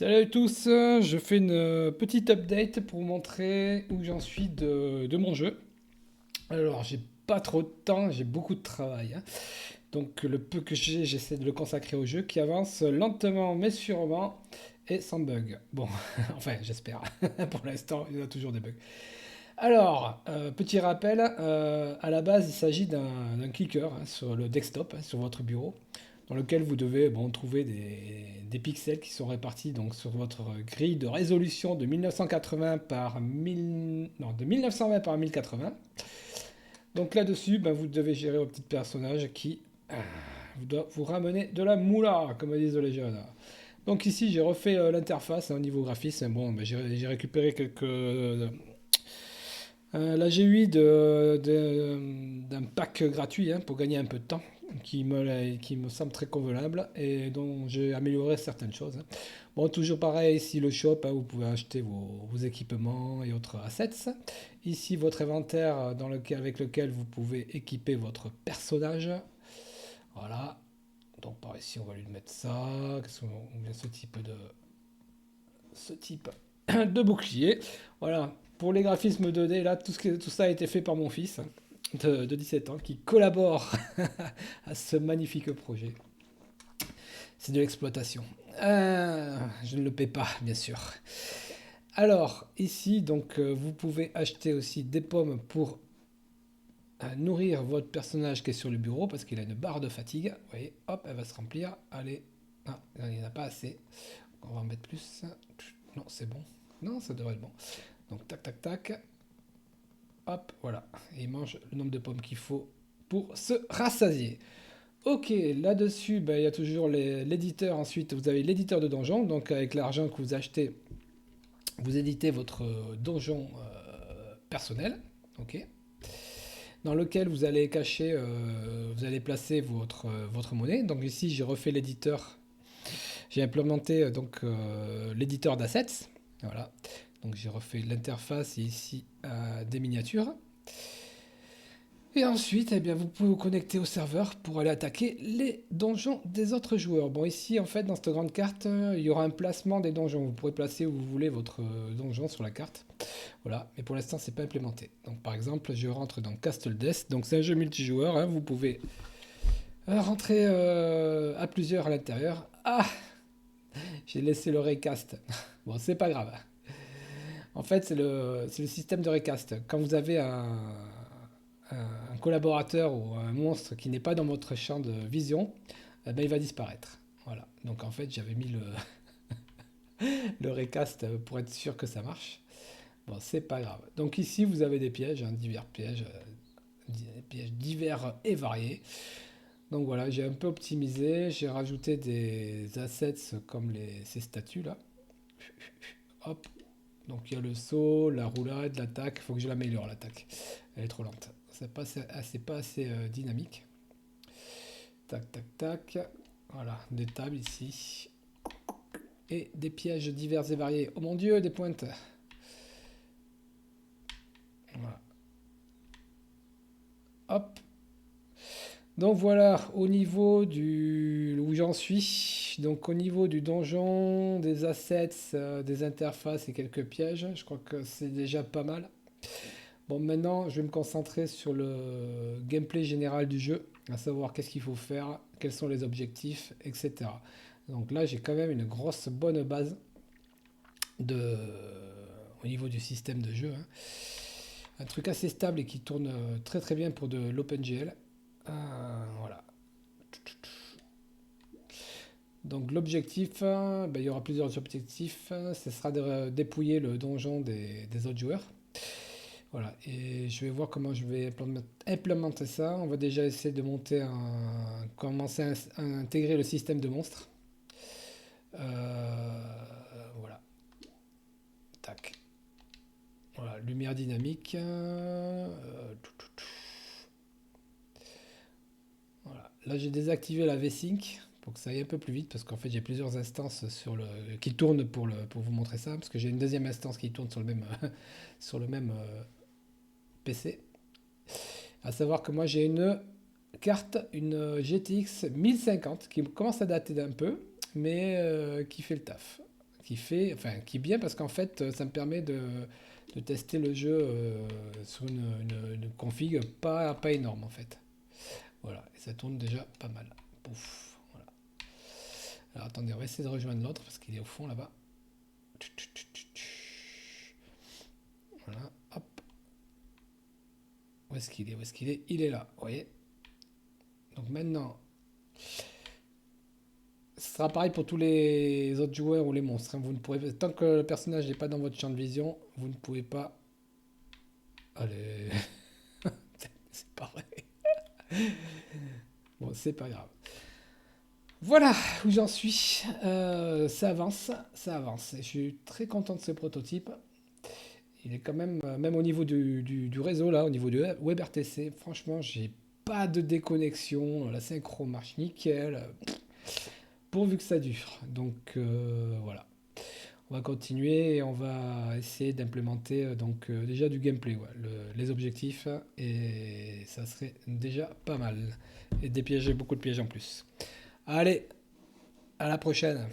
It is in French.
Salut à tous, je fais une petite update pour vous montrer où j'en suis de mon jeu. Alors, j'ai pas trop de temps, j'ai beaucoup de travail, hein. Donc, le peu que j'ai, j'essaie de le consacrer au jeu qui avance lentement mais sûrement et sans bug. Bon, enfin, j'espère. Pour l'instant, il y a toujours des bugs. Alors, petit rappel, à la base, il s'agit d'un clicker hein, sur le desktop, hein, sur votre bureau, dans lequel vous devez bon, trouver des pixels qui sont répartis donc, sur votre grille de résolution de 1980 par 1000, non, de 1920 par 1080. Donc là-dessus, ben, vous devez gérer vos petits personnages qui doivent vous ramener de la moula, comme disent les jeunes. Donc ici, j'ai refait l'interface hein, au niveau graphisme. Bon, ben, j'ai récupéré quelques là, j'ai eu d'un pack gratuit hein, pour gagner un peu de temps, qui me semble très convenable et dont j'ai amélioré certaines choses, hein. Bon, toujours pareil, ici le shop, hein, vous pouvez acheter vos équipements et autres assets. Ici, votre inventaire avec lequel vous pouvez équiper votre personnage. Voilà. Donc par ici, on va lui mettre ça. Ce type de bouclier. Voilà. Pour les graphismes 2D, là, tout ça a été fait par mon fils de 17 ans qui collabore à ce magnifique projet. C'est de l'exploitation. Je ne le paie pas, bien sûr. Alors, ici, donc, vous pouvez acheter aussi des pommes pour nourrir votre personnage qui est sur le bureau parce qu'il a une barre de fatigue. Vous voyez, hop, elle va se remplir. Allez, ah, il n'y en a pas assez. On va en mettre plus. Non, c'est bon. Non, ça devrait être bon. Donc, tac, tac, tac. Hop, voilà. Et il mange le nombre de pommes qu'il faut pour se rassasier. Ok, là-dessus, ben, il y a toujours l'éditeur. Ensuite, vous avez l'éditeur de donjon. Donc, avec l'argent que vous achetez, vous éditez votre donjon personnel. Ok. Dans lequel vous allez cacher, vous allez placer votre monnaie. Donc, ici, j'ai refait l'éditeur. J'ai implémenté l'éditeur d'assets. Voilà. Donc, j'ai refait l'interface et ici des miniatures. Et ensuite, eh bien, vous pouvez vous connecter au serveur pour aller attaquer les donjons des autres joueurs. Bon, ici, en fait, dans cette grande carte, il y aura un placement des donjons. Vous pourrez placer où vous voulez votre donjon sur la carte. Voilà, mais pour l'instant, c'est pas implémenté. Donc, par exemple, je rentre dans Castle Death. Donc, c'est un jeu multijoueur, hein. Vous pouvez rentrer à plusieurs à l'intérieur. Ah, j'ai laissé le recast. Bon, c'est pas grave. En fait, c'est le système de recast. Quand vous avez un collaborateur ou un monstre qui n'est pas dans votre champ de vision, eh ben, il va disparaître. Voilà. Donc en fait, j'avais mis le recast pour être sûr que ça marche. Bon, c'est pas grave. Donc ici, vous avez des pièges, hein, des pièges divers et variés. Donc voilà, j'ai un peu optimisé, j'ai rajouté des assets comme ces statues là. Hop. Donc il y a le saut, la roulade, l'attaque. Il faut que je l'améliore l'attaque. Elle est trop lente. C'est pas assez dynamique. Tac, tac, tac. Voilà, des tables ici. Et des pièges divers et variés. Oh mon dieu, des pointes. Voilà. Hop. Donc voilà, au niveau du où j'en suis. Donc au niveau du donjon, des assets, des interfaces et quelques pièges, je crois que c'est déjà pas mal. Bon, maintenant, je vais me concentrer sur le gameplay général du jeu, à savoir qu'est-ce qu'il faut faire, quels sont les objectifs, etc. Donc là, j'ai quand même une grosse bonne base de, au niveau du système de jeu, hein. Un truc assez stable et qui tourne très très bien pour de l'OpenGL. Voilà. Donc l'objectif, ben, il y aura plusieurs objectifs. Ce sera de dépouiller le donjon des autres joueurs. Voilà, et je vais voir comment je vais implémenter ça. On va déjà essayer de commencer à intégrer le système de monstres. Voilà, tac. Voilà, lumière dynamique. Voilà. Là, j'ai désactivé la V-Sync pour que ça aille un peu plus vite parce qu'en fait, j'ai plusieurs instances qui tournent pour vous montrer ça parce que j'ai une deuxième instance qui tourne sur le même, sur le même PC. À savoir que moi, j'ai une carte, une GTX 1050 qui commence à dater d'un peu, mais qui fait le taf. qui est bien parce qu'en fait, ça me permet de tester le jeu sur une config pas énorme en fait. Voilà, et ça tourne déjà pas mal. Pouf, voilà. Alors attendez, on va essayer de rejoindre l'autre parce qu'il est au fond là-bas. Voilà, hop. Où est-ce qu'il est? Où est-ce qu'il est? Il est là, vous voyez? Donc maintenant, ce sera pareil pour tous les autres joueurs ou les monstres, hein. Vous ne pourrez, tant que le personnage n'est pas dans votre champ de vision, vous ne pouvez pas. Allez, c'est pas vrai. Bon, c'est pas grave. Voilà où j'en suis. Ça avance, ça avance. Et je suis très content de ce prototype. Il est quand même, même au niveau du réseau, là, au niveau du WebRTC, franchement, j'ai pas de déconnexion. La synchro marche nickel, pourvu que ça dure. Donc voilà. On va continuer et on va essayer d'implémenter déjà du gameplay, ouais, les objectifs, et ça serait déjà pas mal. Et des pièges, beaucoup de pièges en plus. Allez, à la prochaine.